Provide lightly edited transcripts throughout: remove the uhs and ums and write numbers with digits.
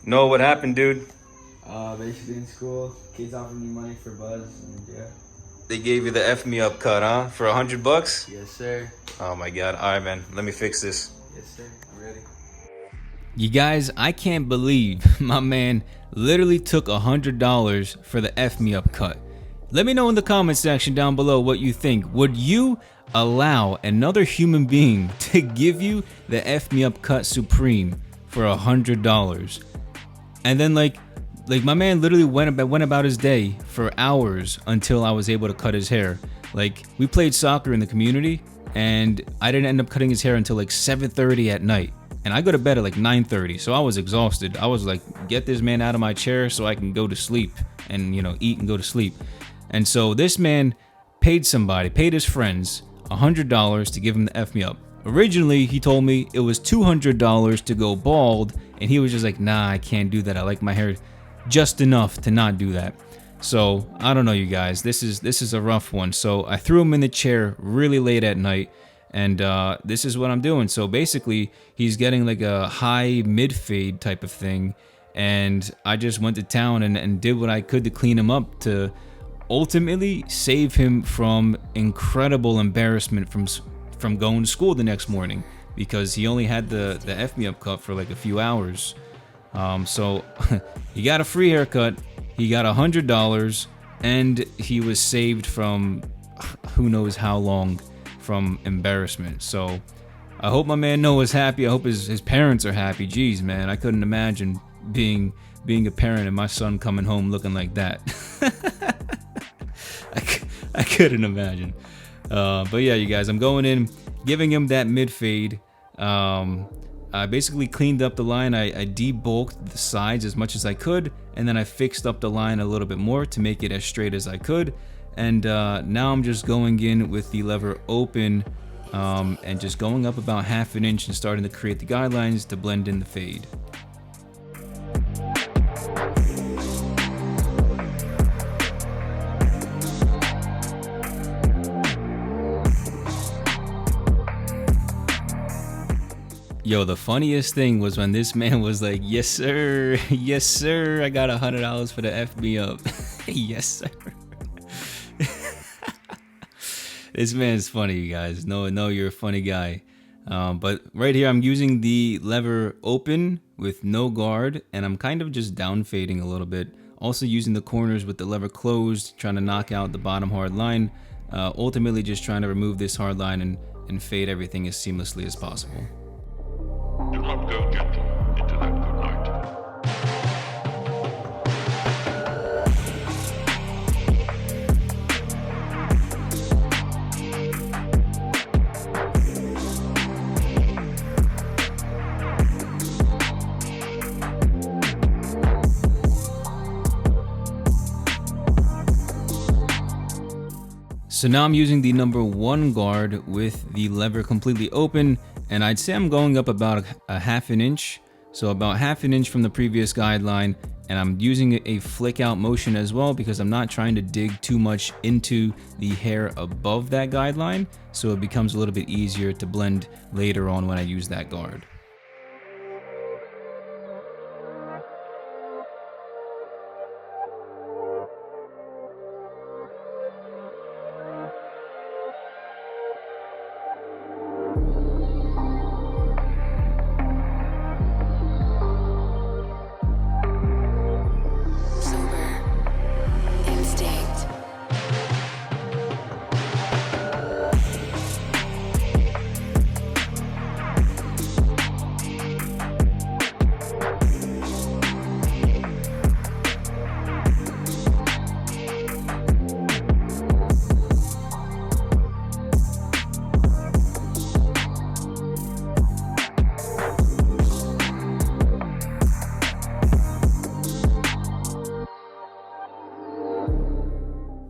No, what happened, dude? Basically in school, kids offered me money for buzz, and yeah. They gave you the F me up cut, huh? For $100? Yes, sir. Oh my god. Alright, man. Let me fix this. Yes, sir. I'm ready. You guys, I can't believe my man literally took $100 for the F me up cut. Let me know in the comment section down below what you think. Would you allow another human being to give you the F me up cut supreme for $100? And then like my man literally went about his day for hours until I was able to cut his hair. Like, we played soccer in the community and I didn't end up cutting his hair until like 7:30 at night. And I go to bed at like 9:30, so I was exhausted. I was like, get this man out of my chair so I can go to sleep and, eat and go to sleep. And so this man paid his friends $100 to give him the F me up. Originally, he told me it was $200 to go bald, and he was just like, nah, I can't do that. I like my hair just enough to not do that. So I don't know, you guys. This is a rough one. So I threw him in the chair really late at night, and this is what I'm doing. So basically, he's getting like a high mid fade type of thing, and I just went to town and did what I could to clean him up to ultimately save him from incredible embarrassment from going to school the next morning, because he only had the F me up cut for like a few hours. So he got a free haircut, he got $100, and he was saved from who knows how long from embarrassment. So I hope my man Noah's happy. I hope his parents are happy. Jeez, man, I couldn't imagine being a parent and my son coming home looking like that. I couldn't imagine. But yeah, you guys, I'm going in, giving him that mid fade. I basically cleaned up the line. I debulked the sides as much as I could, and then I fixed up the line a little bit more to make it as straight as I could. And now I'm just going in with the lever open, and just going up about ½ an inch and starting to create the guidelines to blend in the fade. Yo, the funniest thing was when this man was like, yes sir, yes sir, I got $100 for the F me up. Yes sir. This man's funny, you guys. No, you're a funny guy. But right here, I'm using the lever open with no guard, and I'm kind of just down fading a little bit. Also using the corners with the lever closed, trying to knock out the bottom hard line. Ultimately just trying to remove this hard line and fade everything as seamlessly as possible. Do not go gentle into that good night. So now I'm using the number 1 guard with the lever completely open, and I'd say I'm going up about a ½ an inch, so about ½ an inch from the previous guideline, and I'm using a flick out motion as well because I'm not trying to dig too much into the hair above that guideline, so it becomes a little bit easier to blend later on when I use that guard.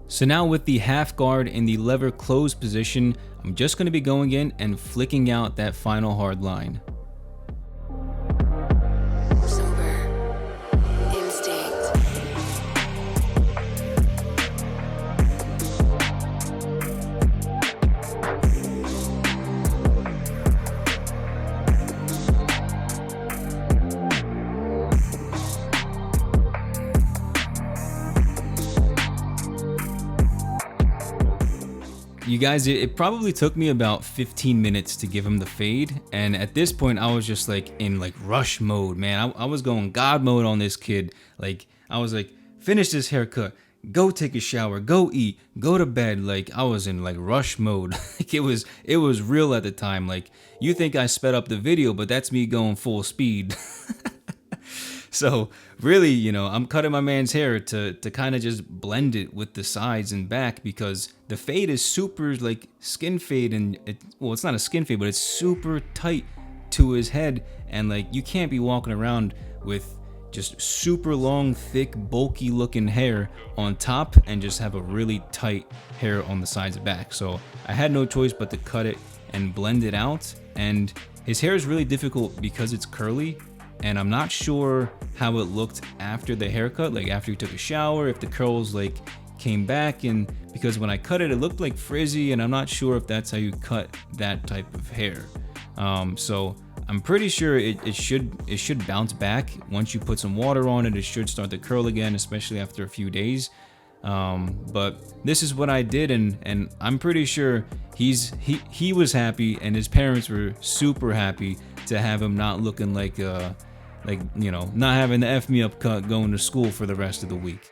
So now with the half guard in the lever closed position, I'm just going to be going in and flicking out that final hard line. You guys, it probably took me about 15 minutes to give him the fade, and at this point I was just like in like rush mode, man. I was going God mode on this kid. Like I was like, finish this haircut, go take a shower, go eat, go to bed. Like I was in like rush mode. Like it was real at the time. Like you think I sped up the video, but that's me going full speed. So really, you know, I'm cutting my man's hair to kind of just blend it with the sides and back, because the fade is super like skin fade, and well, it's not a skin fade, but it's super tight to his head, and like you can't be walking around with just super long, thick, bulky looking hair on top and just have a really tight hair on the sides and back. So I had no choice but to cut it and blend it out. And his hair is really difficult because it's curly, and I'm not sure how it looked after the haircut, like after he took a shower, if the curls like came back, and because when I cut it, it looked like frizzy, and I'm not sure if that's how you cut that type of hair. So I'm pretty sure it should bounce back once you put some water on it. It should start to curl again, especially after a few days. But this is what I did, and I'm pretty sure he was happy, and his parents were super happy to have him not looking like you know, not having the F me up cut going to school for the rest of the week.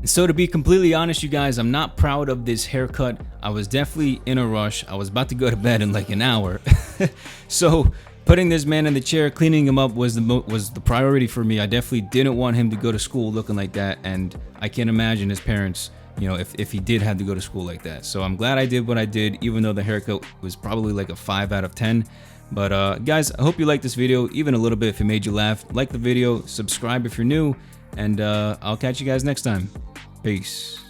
So to be completely honest, you guys, I'm not proud of this haircut. I was definitely in a rush. I was about to go to bed in like an hour. So putting this man in the chair, cleaning him up was the priority for me. I definitely didn't want him to go to school looking like that, and I can't imagine his parents, you know, if he did have to go to school like that. So I'm glad I did what I did, even though the haircut was probably like a 5 out of 10. But guys, I hope you liked this video, even a little bit if it made you laugh. Like the video, subscribe if you're new, and I'll catch you guys next time. Peace.